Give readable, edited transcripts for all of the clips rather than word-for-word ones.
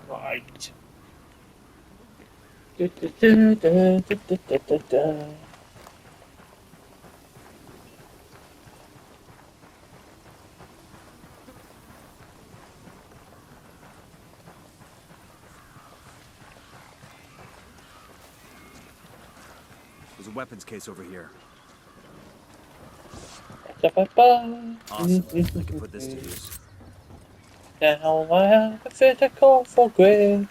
Right. There's a weapons case over here. Awesome. I can put this to use. Now I have a physical for grave.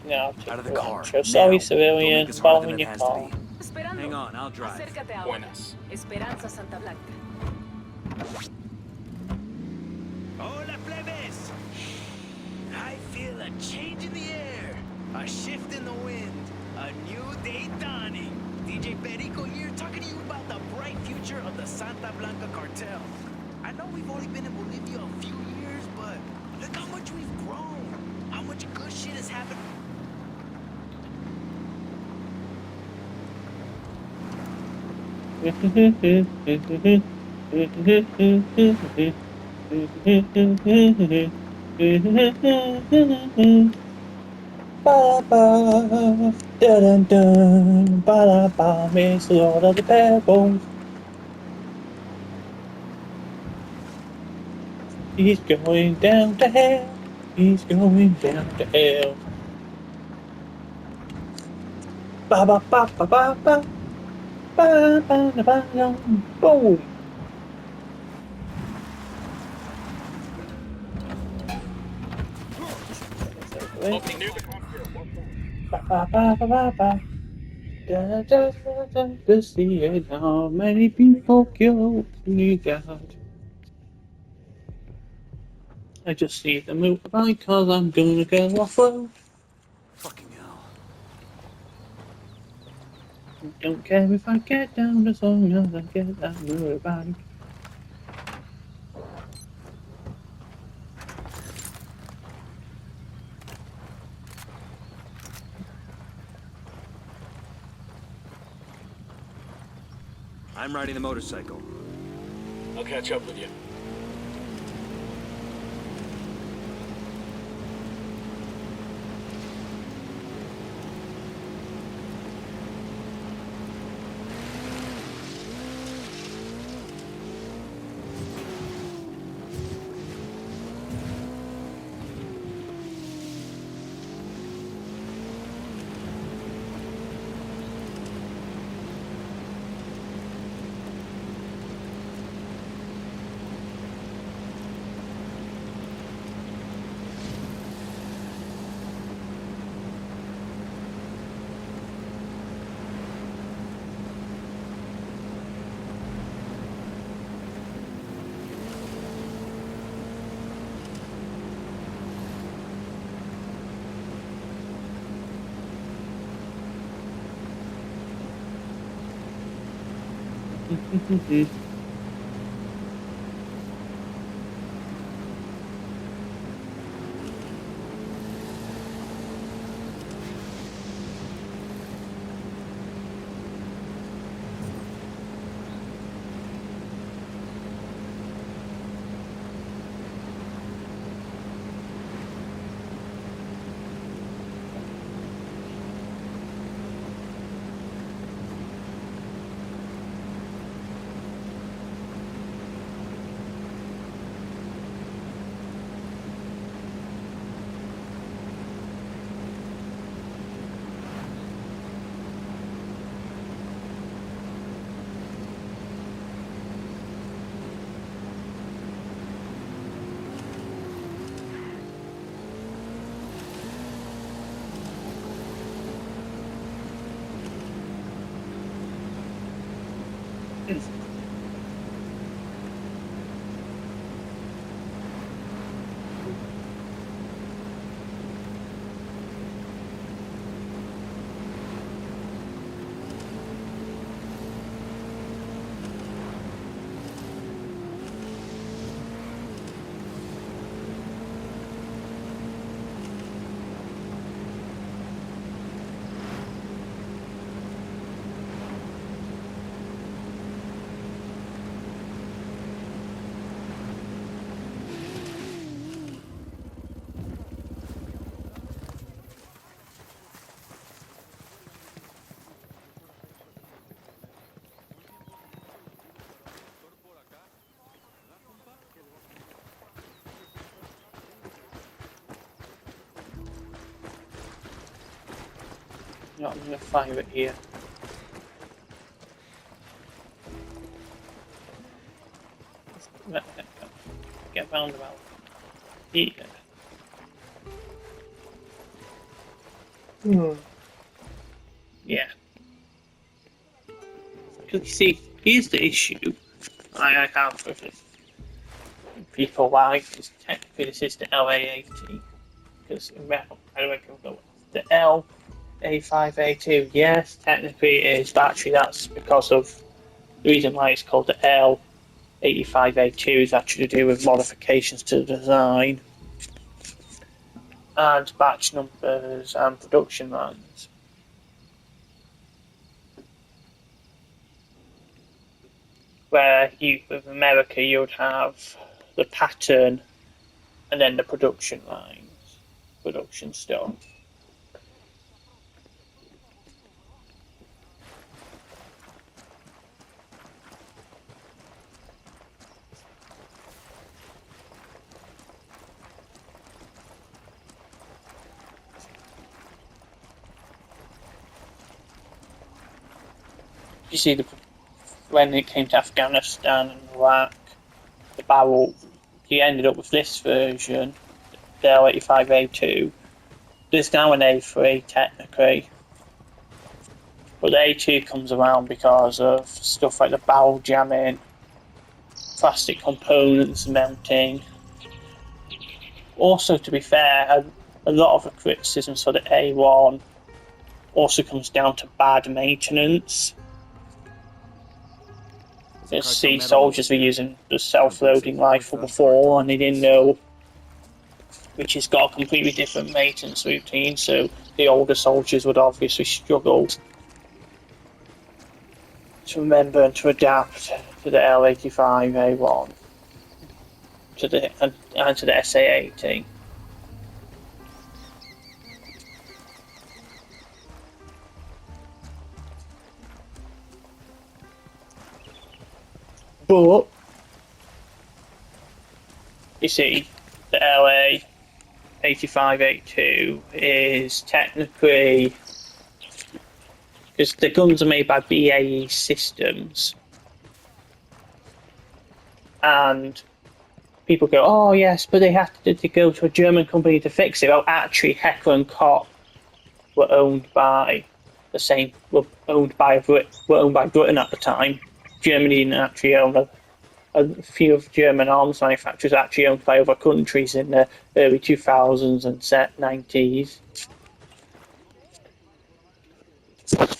Now Out of the to car. so sorry, Now. Don't make civilian, this harder than following it your has to car. be. Hang on, I'll drive. Acércate ahora. Buenas. Esperanza Santa Blanca. Hola, plebes! I feel a change in the air, a shift in the wind, a new day dawning. DJ Perico here, talking to you about the bright future of the Santa Blanca cartel. I know we've only been in Bolivia a few years, but look how much we've grown. How much good shit has happened. Ba-da-ba, da-dun-dun, ba-da-ba, makes all of the pebbles. He's going down to hell. He's going down to hell. Ba ba ba ba ba ba ba ba ba ba boom. Opening near the cockpit. Watch out. Ba ba ba ba ba ba. Da da da da to see it. How many people killed me God. I just need to move about cause I'm gonna go off-road. Fucking hell. Don't care if I get down as long as I get that motorbike. I'm riding the motorcycle. I'll catch up with you. No, I'm gonna fire it here. Get round about here. Yeah. Because you see, here's the issue I have with it. People like is technically this is the LA80 because the LA5A2, yes, technically it is, but actually that's because of the reason why it's called the L85A2 is actually to do with modifications to the design and batch numbers and production lines. Where with America you would have the pattern and then the production lines, production stuff. You see, when it came to Afghanistan and Iraq, the barrel, he ended up with this version, the L85A2. There's now an A3 technically, but the A2 comes around because of stuff like the barrel jamming, plastic components melting. Also, to be fair, a lot of the criticisms for the A1 also comes down to bad maintenance. See, soldiers were using the self-loading rifle before and they didn't know, which has got a completely different maintenance routine, so the older soldiers would obviously struggle to remember and to adapt to the L85A1 and to the SA80. But you see, the LA85A2 is technically, because the guns are made by BAE Systems, and people go, oh yes, but they had to go to a German company to fix it. Well, actually, Heckler and Koch were owned by Britain at the time. Germany didn't actually own a few of German arms manufacturers actually owned by other countries in the early 2000s and 90s.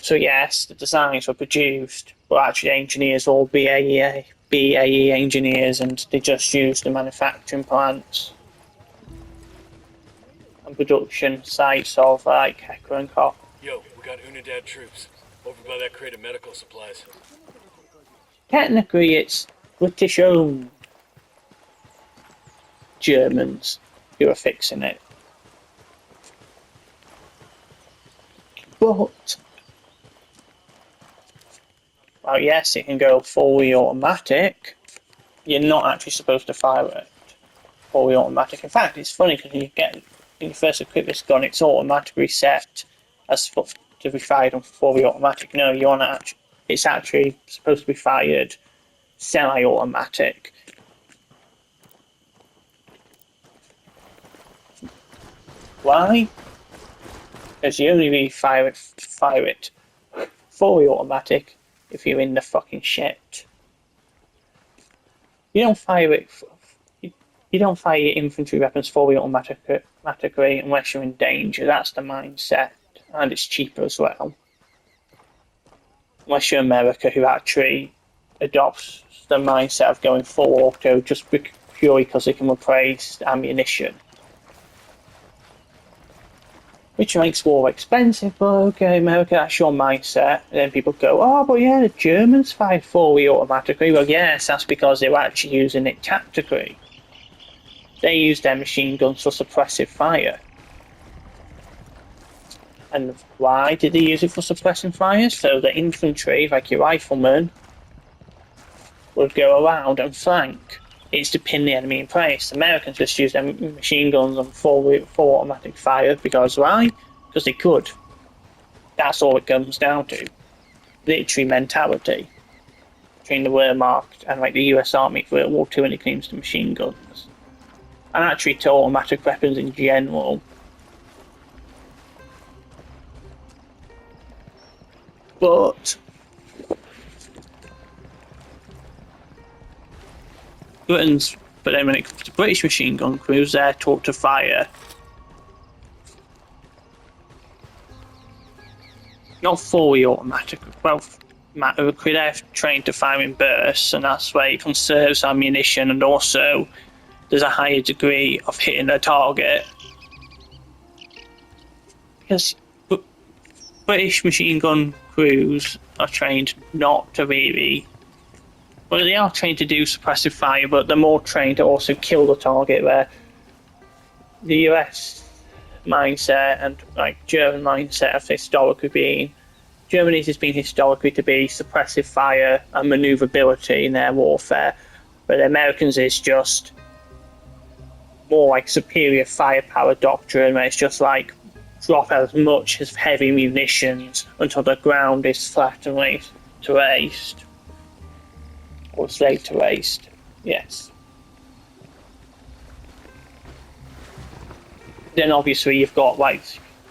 So yes, the designs were produced, but actually engineers all BAE engineers, and they just used the manufacturing plants and production sites of like Heckler and Koch. Yo, we got Unidad troops over by that crate of medical supplies. Technically, it's British-owned Germans who are fixing it. But, well, yes, it can go fully automatic. You're not actually supposed to fire it fully automatic. In fact, it's funny because when you first equip this gun, it's automatically set as to be fired on fully automatic. No, it's actually supposed to be fired semi-automatic. Why? Because you only really fire it fully automatic if you're in the fucking shit. You don't fire your infantry weapons fully automatically unless you're in danger. That's the mindset, and it's cheaper as well. Unless you're America, who actually adopts the mindset of going full auto just purely because they can replace ammunition. Which makes war expensive, but okay, America, that's your mindset. And then people go, oh, but yeah, the Germans fire fully automatically. Well, yes, that's because they were actually using it tactically. They used their machine guns for suppressive fire. And why did they use it for suppressing fire? So the infantry, like your riflemen, would go around and flank. It's to pin the enemy in place. Americans just use their machine guns on full automatic fire because why? Because they could. That's all it comes down to. Literary mentality. Between the Wehrmacht and like the US Army for World War II when it comes to machine guns. And actually to automatic weapons in general. But Britain's, but then when it comes to British machine gun crews, they're taught to fire not fully automatic, well, they're trained to fire in bursts, and that's where it conserves ammunition, and also there's a higher degree of hitting a target. Because British machine gun crews are trained not to really. Well, they are trained to do suppressive fire, but they're more trained to also kill the target. Where the US mindset and like German mindset have historically been, Germany's has been historically to be suppressive fire and maneuverability in their warfare, but the Americans is just more like superior firepower doctrine, where it's just like drop as much as heavy munitions until the ground is flat and erased. Or slate erased, yes. Then obviously you've got like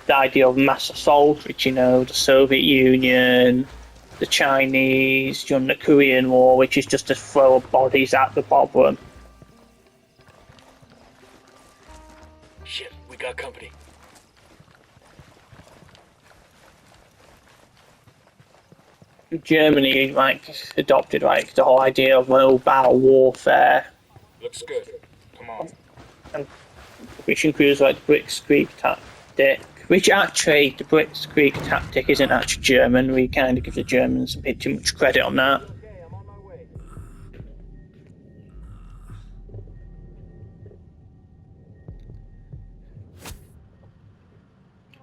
the idea of mass assault, which, you know, the Soviet Union, the Chinese during the Korean War, which is just to throw bodies at the problem. Shit, we got company. Germany like adopted like the whole idea of mobile warfare, Looks good. Come on. and which includes like the Blitzkrieg tactic. Which actually, the Blitzkrieg tactic isn't actually German. We kind of give the Germans a bit too much credit on that. Okay, I'm on my way.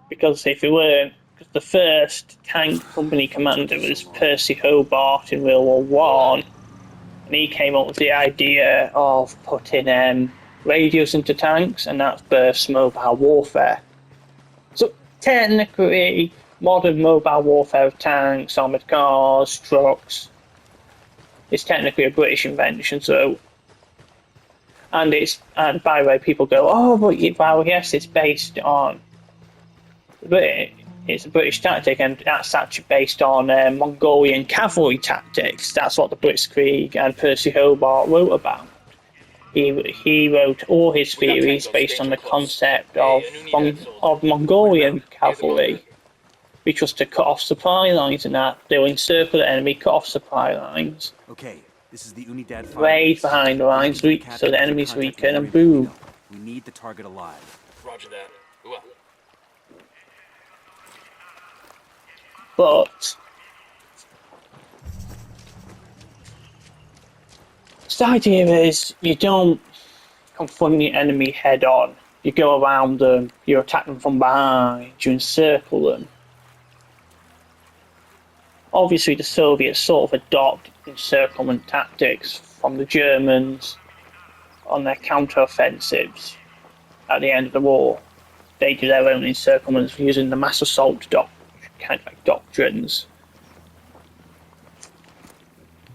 Because if it weren't, because the first tank company commander was Percy Hobart in World War One, and he came up with the idea of putting radios into tanks, and that's burst mobile warfare. So technically, modern mobile warfare of tanks, armoured cars, trucks, is technically a British invention. So, and by the way, people go, oh, but well, yes, it's based on, but it's a British tactic, and that's actually based on Mongolian cavalry tactics. That's what the Blitzkrieg and Percy Hobart wrote about. He wrote all his theories based on the concept of Mongolian cavalry, which was to cut off supply lines and that. They will encircle the enemy, cut off supply lines, Okay, this is the Unidad fire. raid behind the lines, so the enemy's weaken, and boom. We need the target alive. Roger that. Ooh, But the idea is you don't confront the enemy head on. You go around them, you attack them from behind, you encircle them. Obviously the Soviets sort of adopt encirclement tactics from the Germans on their counter-offensives at the end of the war. They do their own encirclements using the mass assault kind of like doctrines.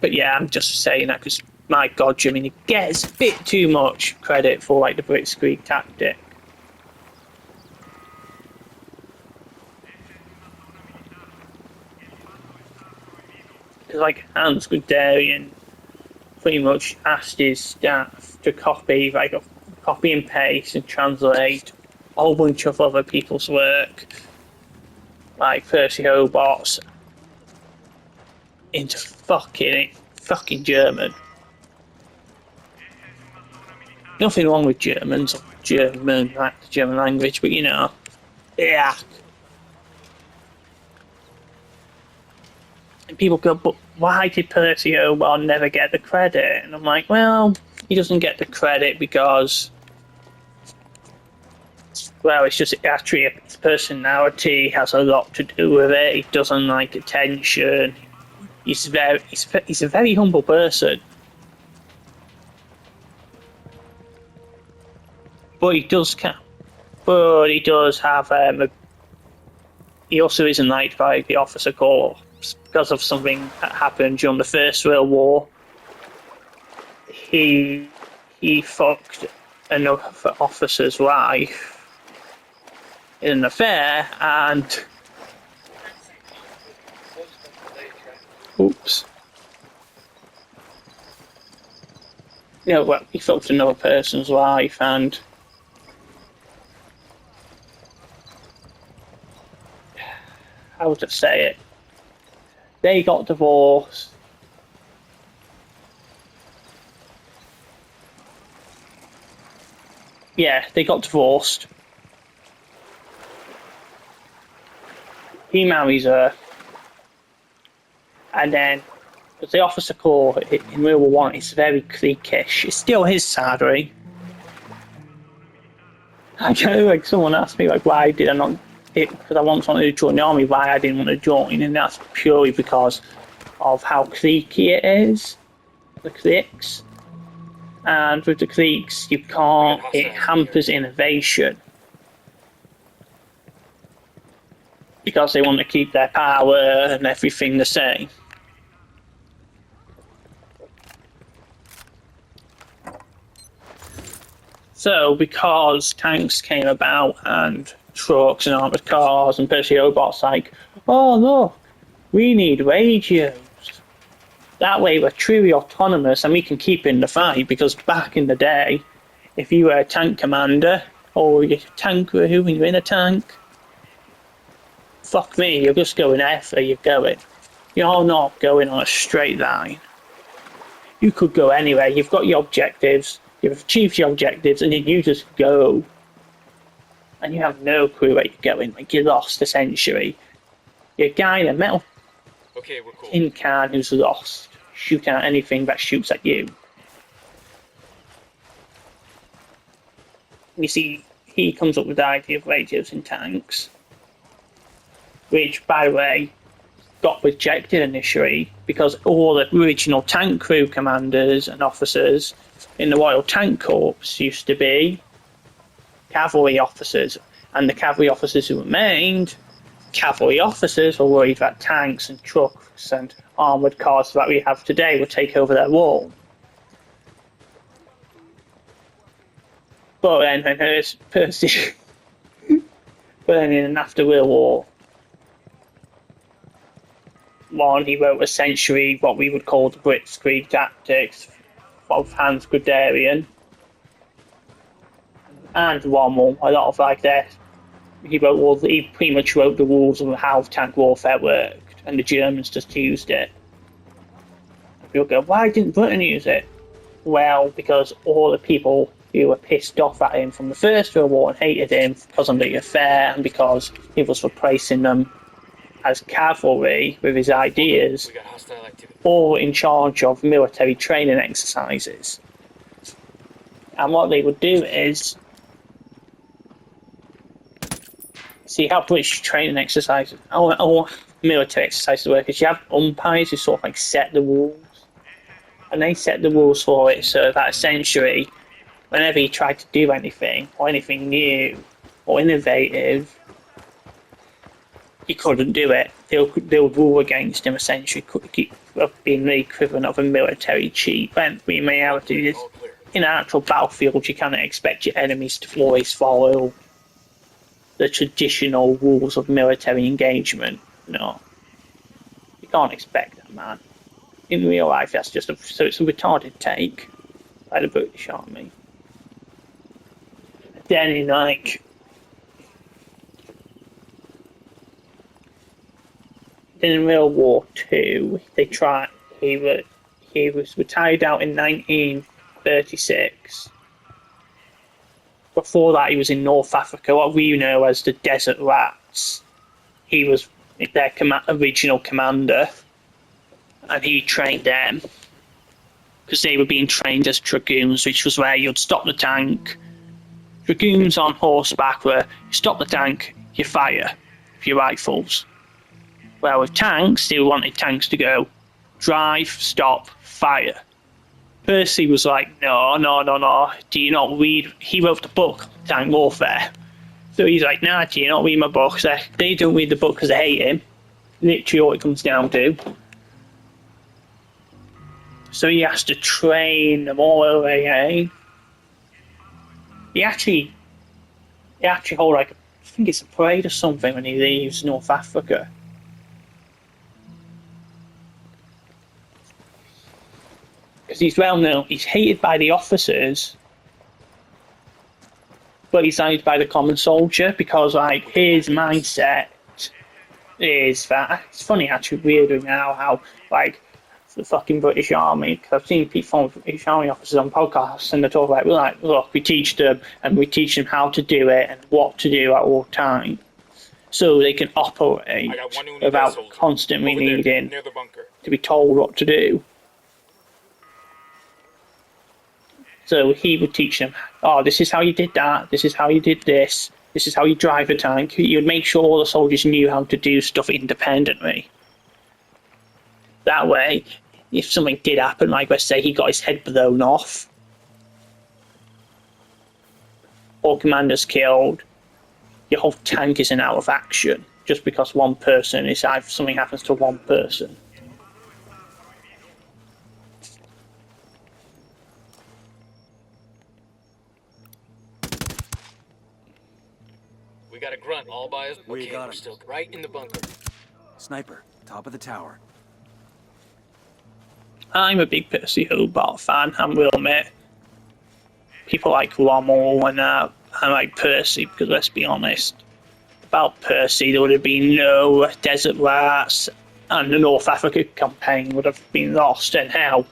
But yeah, I'm just saying that because, my God, Jimmy gets a bit too much credit for like the Blitzkrieg tactic. Because like Hans Guderian pretty much asked his staff to copy and paste and translate a whole bunch of other people's work, like Percy Hobart's, into fucking German. Nothing wrong with Germans or German, like the German language, but you know, yeah. And people go, but why did Percy Hobart never get the credit? And I'm like, well, he doesn't get the credit because, well, it's just actually his personality has a lot to do with it. He doesn't like attention. He's a very humble person. But he does have he also isn't liked by the officer corps because of something that happened during the First World War. He fucked another officer's wife in an affair, and oops. Well, he fucked another person's wife, and how would I say it? They got divorced. Yeah, they got divorced. He marries her, and then, because the officer corps in World War One is very cliquish. It's still his salary. I know, like someone asked me, like, why did I not? Because I once wanted to join the army, why I didn't want to join, and that's purely because of how cliquey it is. The cliques. And with the cliques, you can't. It hampers innovation. Because they want to keep their power and everything the same. So, because tanks came about and trucks and armored cars and Percy robots, like, oh look, we need radios. That way we're truly autonomous and we can keep in the fight, because back in the day, if you were a tank commander or you're a tank crew and you're in a tank, fuck me, you're just going wherever you're going. You're not going on a straight line. You could go anywhere, you've got your objectives, you've achieved your objectives, and then you just go. And you have no clue where you're going, like you're lost essentially. You're a guy in a metal tin can who's lost, shooting at anything that shoots at you. You see, he comes up with the idea of radios in tanks, which, by the way, got rejected initially because all the original tank crew commanders and officers in the Royal Tank Corps used to be cavalry officers, and the cavalry officers who remained, cavalry officers, were worried that tanks and trucks and armoured cars that we have today would take over their role. But then when Percy burning after World War One, he wrote essentially what we would call the Blitzkrieg tactics of Hans Guderian and Rommel. A lot of like that. He pretty much wrote the rules of how tank warfare worked, and the Germans just used it. And people go, why didn't Britain use it? Well, because all the people who were pissed off at him from the First World War and hated him because of the affair and because he was replacing them as cavalry with his ideas, all in charge of military training exercises. And what they would do is, see how British training exercises, or military exercises work, is you have umpires who sort of like set the rules. And they set the rules for it so that essentially, whenever he tried to do anything, or anything new, or innovative, he couldn't do it. They'll rule against him, essentially, being the equivalent of a military cheat. When we may have to do this in an actual battlefield, you cannot expect your enemies to always follow the traditional rules of military engagement. No, you can't expect that, man. In real life, that's just so it's a retarded take by the British Army. Then in in World War Two, he was retired out in 1936. Before that, he was in North Africa, what we know as the Desert Rats. He was their original commander, and he trained them because they were being trained as dragoons, which was where you'd stop the tank. Dragoons on horseback were you stop the tank, you fire with your rifles. Well, with tanks, they wanted tanks to go drive, stop, fire. Percy was like, no. Do you not read? He wrote the book, Tank Warfare. So he's like, nah, you're not reading my books. They don't read the book because they hate him. Literally all it comes down to. So he has to train them all over again. He actually hold like, I think it's a parade or something when he leaves North Africa. Because he's well known, he's hated by the officers, but he's hated by the common soldier because like his mindset is that it's funny actually weirdly now how like the fucking British Army, because I've seen people from British Army officers on podcasts and they talk about, we're like, look, we teach them and we teach them how to do it and what to do at all time so they can operate without constantly needing to be told what to do. So he would teach them, oh, this is how you did that, this is how you did this, this is how you drive a tank. He would make sure all the soldiers knew how to do stuff independently. That way, if something did happen, like let's say he got his head blown off, or commander's killed, your whole tank isn't out of action just because one person is, if something happens to one person. We got a grunt all by us. We got him. We're still right in the bunker. Sniper, top of the tower. I'm a big Percy Hobart fan, I will admit. People like Rommel and I like Percy because let's be honest, without Percy there would have been no Desert Rats and the North Africa campaign would have been lost in hell.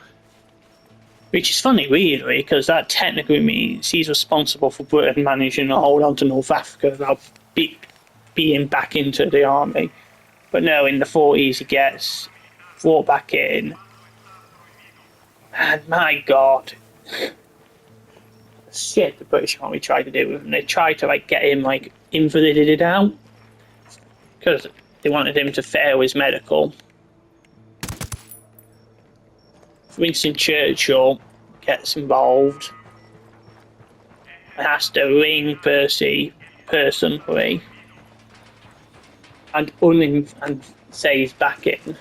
Which is funny really because that technically means he's responsible for Britain managing to hold on to North Africa without being back into the army. But no, in the 40s he gets brought back in. And my god, shit the British Army tried to do with him. They tried to like get him like invalided out because they wanted him to fail his medical. Winston Churchill gets involved and has to ring Percy personally and say he's back in.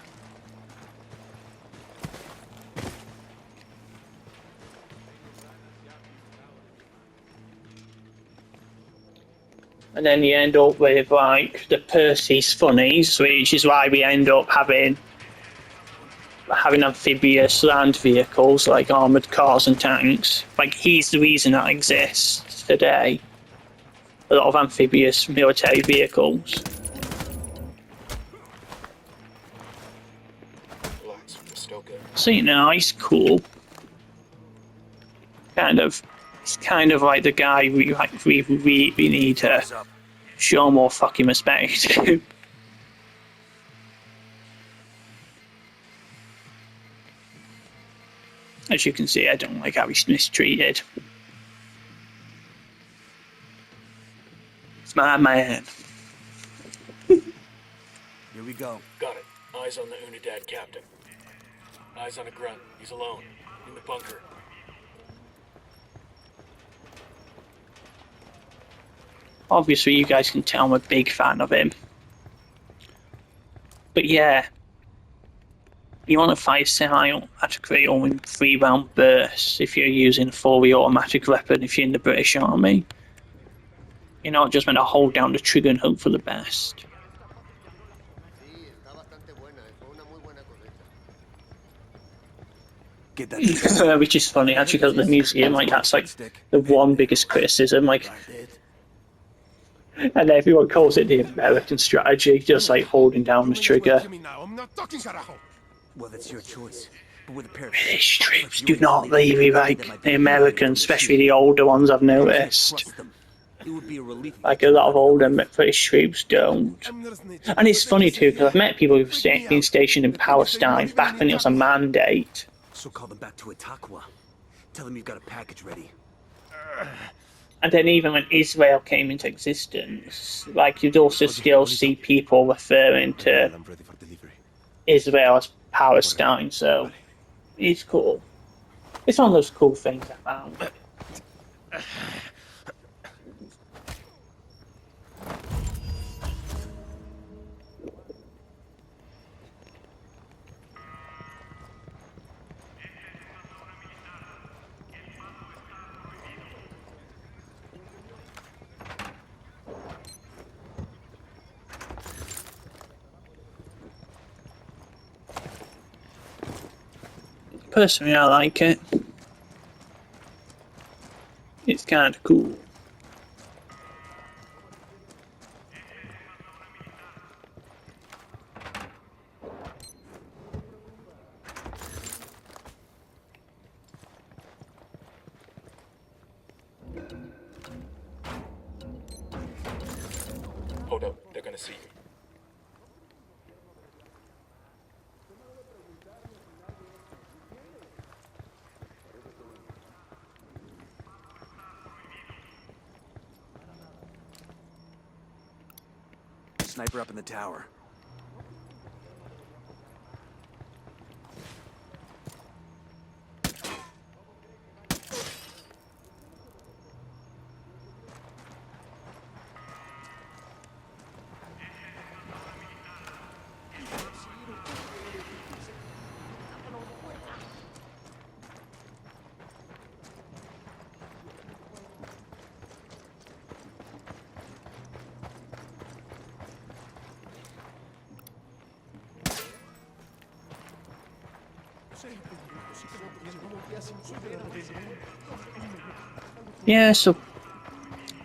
And then you end up with like the Percy's funnies, which is why we end up having amphibious land vehicles like armoured cars and tanks. Like he's the reason that exists today. A lot of amphibious military vehicles. So you know, he's cool. He's kind of like the guy we need to show more fucking respect. As you can see, I don't like how he's mistreated. It's my man. Here we go. Got it. Eyes on the Unidad captain. Eyes on a grunt. He's alone. In the bunker. Obviously, you guys can tell I'm a big fan of him. But yeah, you want to fight semi-automatically or in 3-round bursts if you're using a fully automatic weapon if you're in the British Army. You're not just meant to hold down the trigger and hope for the best. Get that. Which is funny actually because the museum, like that's like the one biggest criticism, like, and everyone calls it the American strategy, just like holding down the trigger. Well, that's your choice. But with a pair of British troops do not leave like the Americans, especially the older ones I've noticed. It would be a relief. Like a lot of older British troops don't. And it's funny too because I've met people who've been stationed in Palestine back when it was a mandate. So call them back to Itaqua. Tell them you've got a package ready. And then even when Israel came into existence, like you'd also still see people referring to Israel as Palestine, so it's cool. It's one of those cool things I found. Personally, I like it. It's kind of cool. Hold up, they're gonna see you. Sniper up in the tower. Yeah, so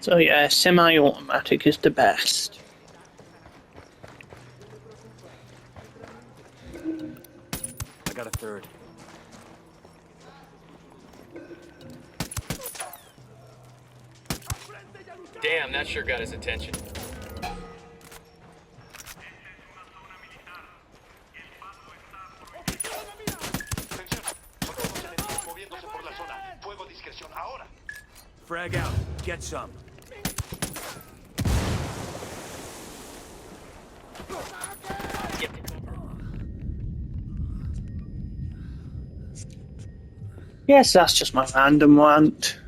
yeah, semi-automatic is the best. I got a third. Damn, that sure got his attention. Frag out. Get some. Yes, that's just my random rant.